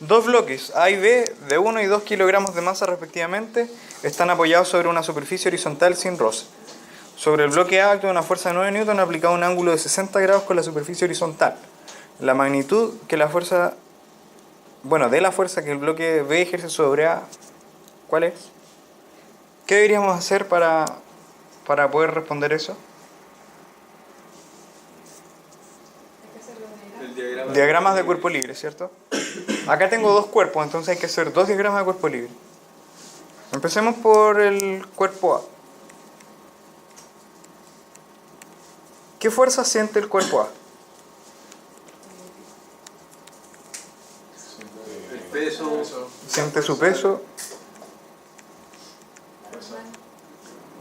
Dos bloques A y B de 1 y 2 kilogramos de masa respectivamente están apoyados sobre una superficie horizontal sin roce. Sobre el bloque A actúa una fuerza de 9 newton aplicada a un ángulo de 60 grados con la superficie horizontal. La magnitud que la fuerza, de la fuerza que el bloque B ejerce sobre A, ¿cuál es? ¿Qué deberíamos hacer para poder responder eso? Diagramas de cuerpo libre, ¿cierto? Acá tengo dos cuerpos, entonces hay que hacer dos diagramas de cuerpo libre. Empecemos por el cuerpo A. ¿Qué fuerza siente el cuerpo A? El peso. Siente su peso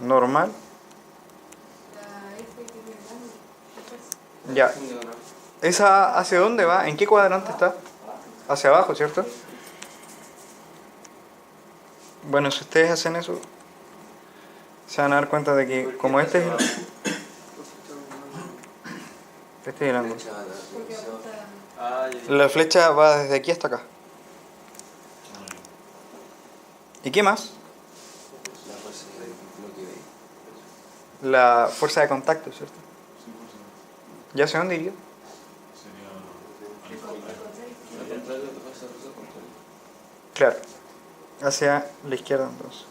normal. Ya. ¿Esa hacia dónde va? ¿En qué cuadrante está? Hacia abajo, ¿cierto? Bueno, si ustedes hacen eso, se van a dar cuenta de que como este es el ángulo. La flecha va desde aquí hasta acá. ¿Y qué más? La fuerza de contacto, ¿cierto? ¿Ya hacia dónde iría? Claro, hacia la izquierda entonces.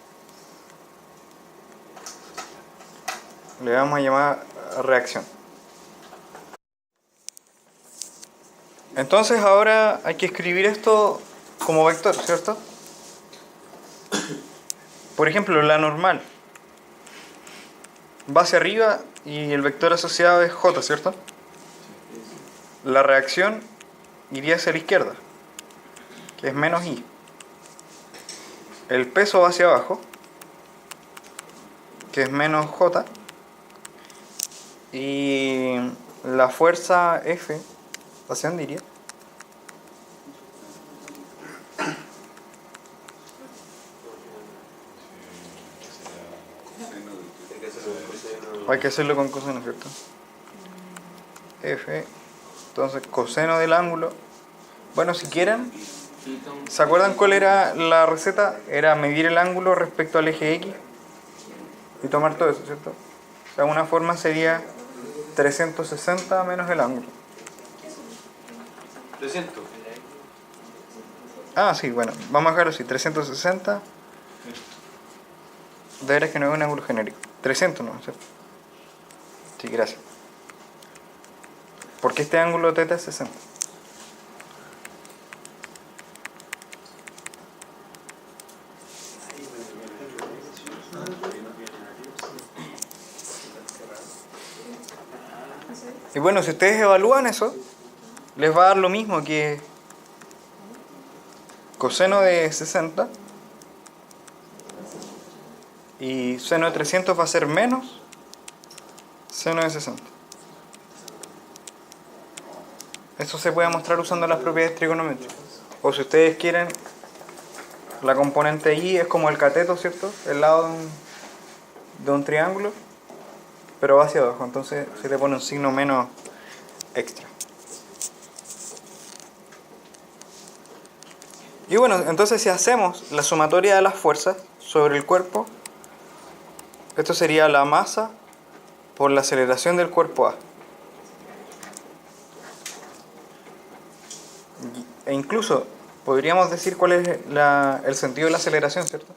Le vamos a llamar reacción. Entonces ahora hay que escribir esto como vector, ¿cierto? Por ejemplo, la normal va hacia arriba y el vector asociado es J, ¿cierto? La reacción iría hacia la izquierda, que es menos I. El peso va hacia abajo, que es menos J. Y la fuerza F, ¿hacia dónde iría? Hay que hacerlo con coseno, ¿cierto? F, entonces coseno del ángulo. Bueno, si quieren, ¿se acuerdan cuál era la receta? Era medir el ángulo respecto al eje X y tomar todo eso, ¿cierto? O sea, una forma sería 360 menos el ángulo. 300. Ah, sí, bueno, vamos a dejarlo así, 360. De veras que no es un ángulo genérico. 300 no, ¿cierto? Sí, gracias. Porque este ángulo θ es 60. Y bueno, si ustedes evalúan eso, les va a dar lo mismo que coseno de 60 y seno de 300 va a ser menos seno de 60. Eso se puede mostrar usando las propiedades trigonométricas. O si ustedes quieren, la componente Y es como el cateto, ¿cierto? El lado de un triángulo, pero va hacia abajo, entonces se le pone un signo menos extra. Y bueno, entonces si hacemos la sumatoria de las fuerzas sobre el cuerpo, esto sería la masa por la aceleración del cuerpo A. E incluso podríamos decir cuál es el sentido de la aceleración, ¿cierto?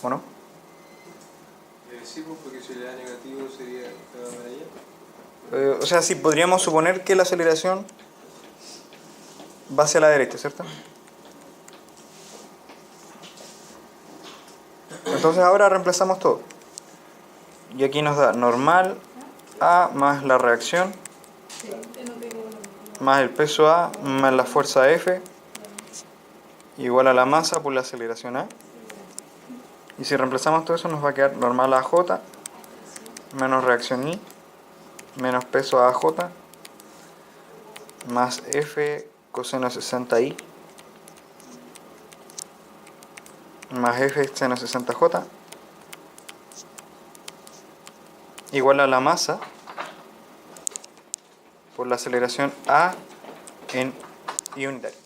¿O no? Sí, porque si le da negativo sería para allá. O sea, sí, podríamos suponer que la aceleración va hacia la derecha, ¿cierto? Entonces ahora reemplazamos todo. Y aquí nos da normal A más la reacción, más el peso A, más la fuerza F, igual a la masa por la aceleración A. Y si reemplazamos todo eso nos va a quedar normal AJ, menos reacción I, menos peso AJ, más F coseno 60I, más F seno 60J, igual a la masa por la aceleración A en y unitario.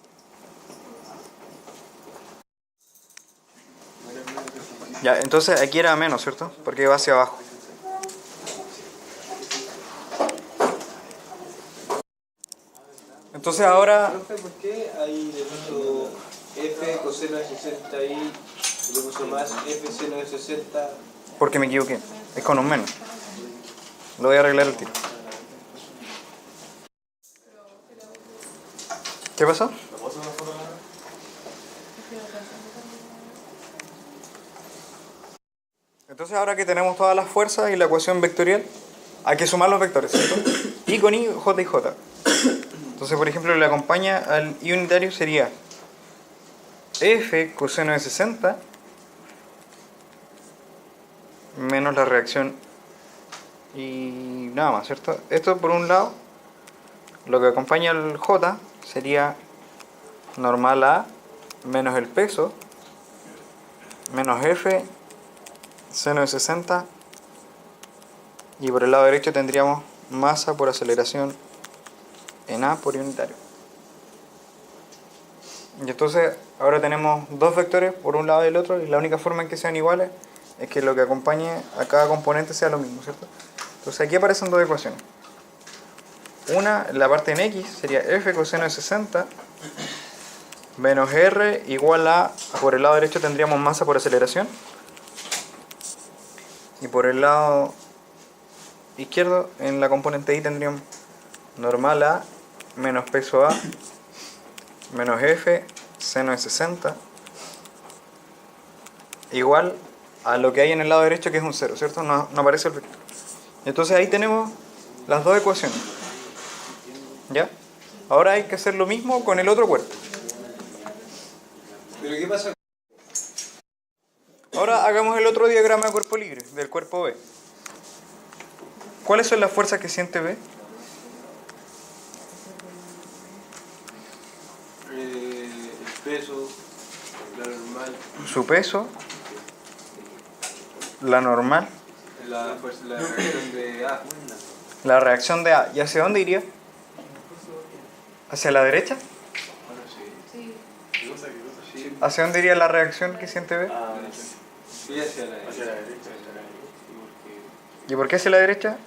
Ya, entonces aquí era menos, ¿cierto? Porque va hacia abajo. Entonces ahora, Profe, ¿por qué ahí le puso f coseno de 60 y le puso más f seno de 60? porque me equivoqué, es con un menos. Lo voy a arreglar el tiro. ¿Qué pasó? Entonces ahora que tenemos todas las fuerzas y la ecuación vectorial, hay que sumar los vectores, ¿cierto? I con I, J y J. Entonces, por ejemplo, le acompaña al I unitario sería F coseno de 60 menos la reacción y nada más, ¿cierto? Esto por un lado, lo que acompaña al J sería normal A menos el peso menos F seno de 60 y por el lado derecho tendríamos masa por aceleración en A por unitario. Y entonces ahora tenemos dos vectores por un lado y el otro y la única forma en que sean iguales es que lo que acompañe a cada componente sea lo mismo, ¿cierto? Entonces aquí aparecen dos ecuaciones. Una, la parte en X sería F coseno de 60 menos R igual a, por el lado derecho tendríamos masa por aceleración y por el lado izquierdo en la componente Y tendríamos normal A menos peso A menos F seno de 60 igual a lo que hay en el lado derecho que es un 0, ¿cierto? No aparece el vector. Entonces ahí tenemos las dos ecuaciones. ¿Ya? Ahora hay que hacer lo mismo con el otro cuerpo. ¿Pero qué pasa? Ahora hagamos el otro diagrama de cuerpo libre, del cuerpo B. ¿Cuáles son las fuerzas que siente B? El peso, la normal, Su peso, la normal, la reacción de A. la reacción de A. ¿Y hacia dónde iría? ¿Hacia la derecha? Bueno, sí. Sí, ¿Hacia dónde iría la reacción que siente B? sí, hacia la derecha. ¿Y por qué hacia la derecha?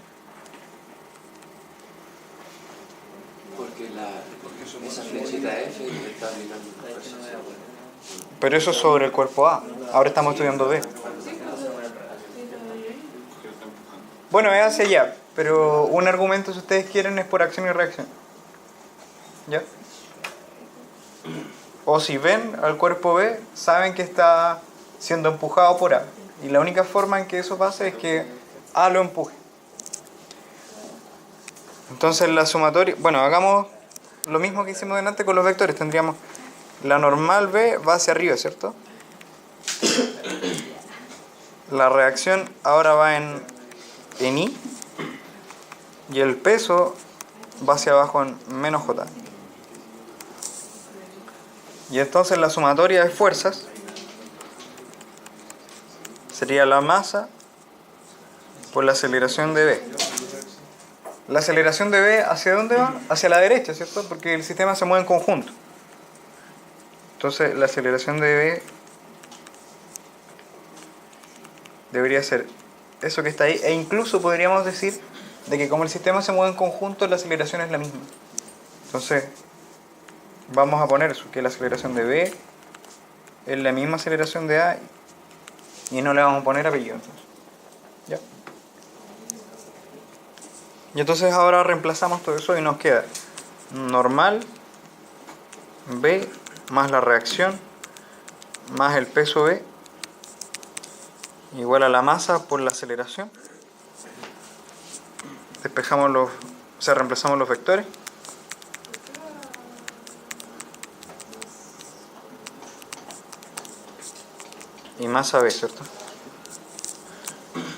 Porque esa flechita F está aplicando una persona. Pero eso es sobre el cuerpo A. Ahora estamos estudiando B. Bueno, es hacia allá, pero un argumento, si ustedes quieren, es por acción y reacción. ¿Ya? O si ven al cuerpo B, saben que está siendo empujado por A. Y la única forma en que eso pase es que A lo empuje. Entonces la sumatoria... Bueno, hagamos lo mismo que hicimos delante con los vectores. Tendríamos la normal B va hacia arriba, ¿cierto? La reacción ahora va en I. Y el peso va hacia abajo en menos J. Y entonces la sumatoria de fuerzas sería la masa por la aceleración de B. La aceleración de B, ¿hacia dónde va? Hacia la derecha, ¿cierto? Porque el sistema se mueve en conjunto. Entonces la aceleración de B debería ser eso que está ahí. E incluso podríamos decir de que como el sistema se mueve en conjunto, la aceleración es la misma. Entonces vamos a poner eso, que la aceleración de B es la misma aceleración de A y no le vamos a poner apellido. Entonces. ¿Ya? Y entonces ahora reemplazamos todo eso y nos queda normal B más la reacción más el peso B igual a la masa por la aceleración. Despejamos los, o sea, reemplazamos los vectores. Y masa B, ¿cierto?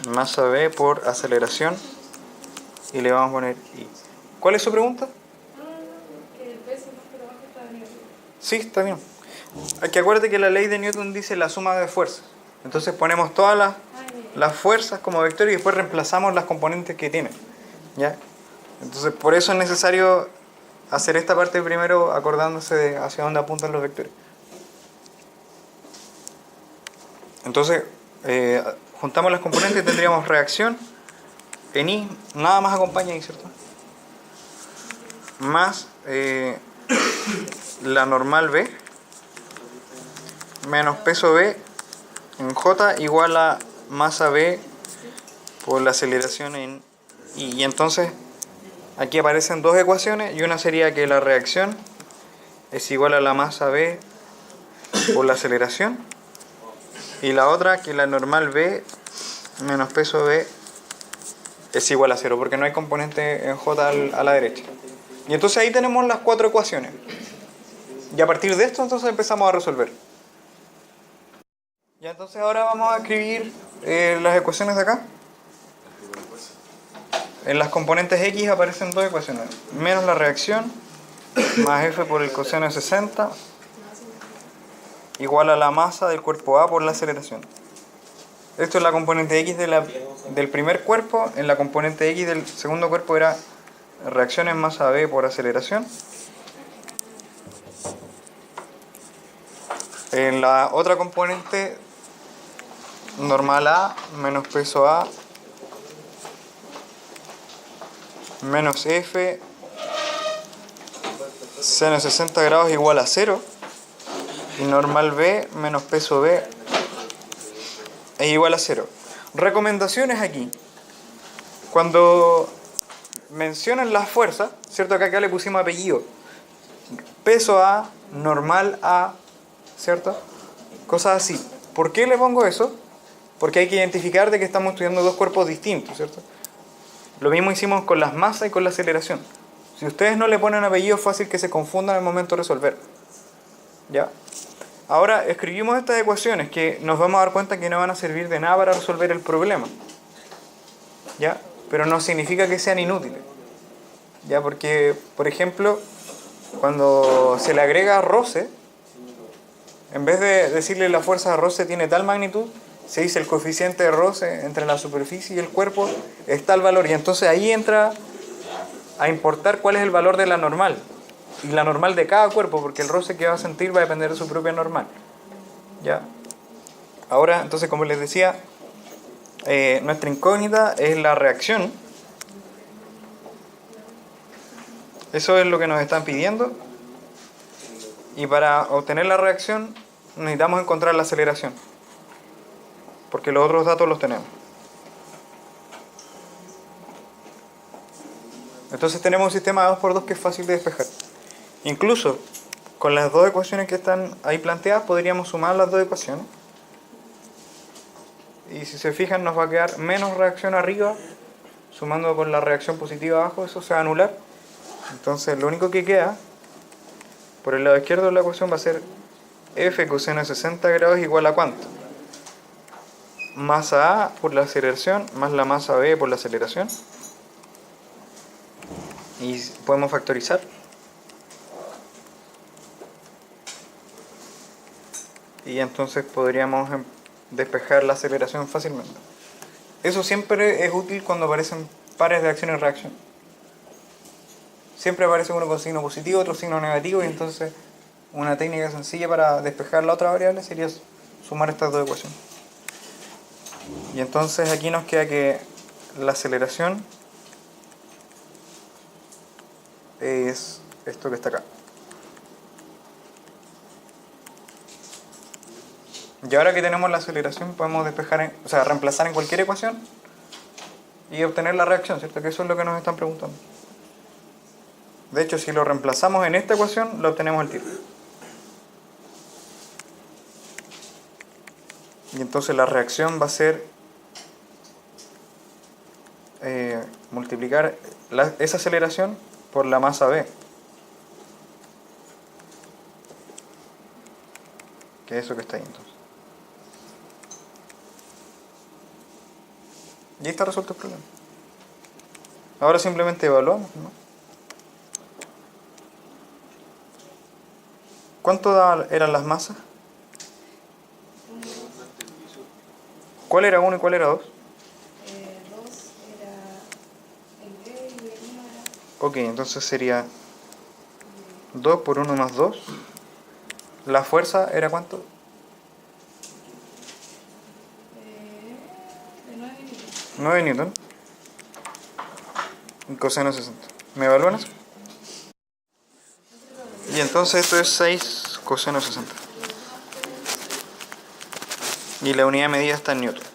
Masa B por aceleración y le vamos a poner I. ¿Cuál es su pregunta? Que el peso más por abajo está negativo. Sí, está bien. Hay que acuérdate que la ley de Newton dice la suma de fuerzas. Entonces ponemos todas las fuerzas como vector y después reemplazamos las componentes que tienen. ¿Ya? Entonces por eso es necesario hacer esta parte primero acordándose de hacia dónde apuntan los vectores. Entonces, juntamos las componentes y tendríamos reacción en I, nada más acompaña I, ¿cierto? Más la normal B menos peso B en J igual a masa B por la aceleración en I. Y entonces aquí aparecen dos ecuaciones y una sería que la reacción es igual a la masa B por la aceleración y la otra que la normal B menos peso B es igual a 0 porque no hay componente en J a la derecha. Y entonces ahí tenemos las cuatro ecuaciones. Y a partir de esto entonces empezamos a resolver. Ya entonces ahora vamos a escribir las ecuaciones de acá. En las componentes X aparecen dos ecuaciones. Menos la reacción más F por el coseno de 60 igual a la masa del cuerpo A por la aceleración. Esto es la componente X del primer cuerpo. En la componente X del segundo cuerpo era reacción en masa B por aceleración. En la otra componente normal A menos peso A menos F seno de 60 grados igual a 0 y normal B menos peso B es igual a 0. Recomendaciones aquí. Cuando mencionan las fuerzas, ¿cierto? Que acá le pusimos apellido. Peso A, normal A, ¿cierto? Cosas así. ¿Por qué le pongo eso? Porque hay que identificar de que estamos estudiando dos cuerpos distintos, ¿cierto? Lo mismo hicimos con las masas y con la aceleración. Si ustedes no le ponen apellido, es fácil que se confundan al momento de resolver. ¿Ya? Ahora escribimos estas ecuaciones que nos vamos a dar cuenta que no van a servir de nada para resolver el problema. ¿Ya? Pero no significa que sean inútiles. ¿Ya? Porque, por ejemplo, cuando se le agrega roce, en vez de decirle la fuerza de roce tiene tal magnitud, se dice el coeficiente de roce entre la superficie y el cuerpo es tal valor. Y entonces ahí entra a importar cuál es el valor de la normal. Y la normal de cada cuerpo, porque el roce que va a sentir va a depender de su propia normal. ¿Ya? Ahora, entonces, como les decía, nuestra incógnita es la reacción. Eso es lo que nos están pidiendo. Y para obtener la reacción necesitamos encontrar la aceleración. Porque los otros datos los tenemos. Entonces tenemos un sistema de 2×2 que es fácil de despejar. Incluso con las dos ecuaciones que están ahí planteadas podríamos sumar las dos ecuaciones. Y si se fijan nos va a quedar menos reacción arriba, sumando con la reacción positiva abajo, eso se va a anular. Entonces lo único que queda por el lado izquierdo de la ecuación va a ser F coseno de 60 grados igual a ¿cuánto? Masa A por la aceleración más la masa B por la aceleración. Y podemos factorizar. Y entonces podríamos despejar la aceleración fácilmente. Eso siempre es útil cuando aparecen pares de acción y reacción. Siempre aparece uno con signo positivo, otro signo negativo, y entonces una técnica sencilla para despejar la otra variable sería sumar estas dos ecuaciones. Y entonces aquí nos queda que la aceleración es esto que está acá. Y ahora que tenemos la aceleración podemos despejar, reemplazar en cualquier ecuación y obtener la reacción, ¿cierto? Que eso es lo que nos están preguntando. De hecho, si lo reemplazamos en esta ecuación, lo obtenemos al tiro. Y entonces la reacción va a ser multiplicar esa aceleración por la masa B. Que es eso que está ahí entonces. Y ahí está resuelto el problema. Ahora simplemente evaluamos, ¿no? ¿Cuánto eran las masas? ¿Cuál era 1 y cuál era 2? 2 era el B y el 1 era... Ok, entonces sería 2 por 1 más 2. La fuerza era ¿cuánto? De 9 minutos. 9 newton. Y coseno 60. ¿Me evalúan eso? Y entonces esto es 6 coseno 60. Y la unidad de medida está en newton.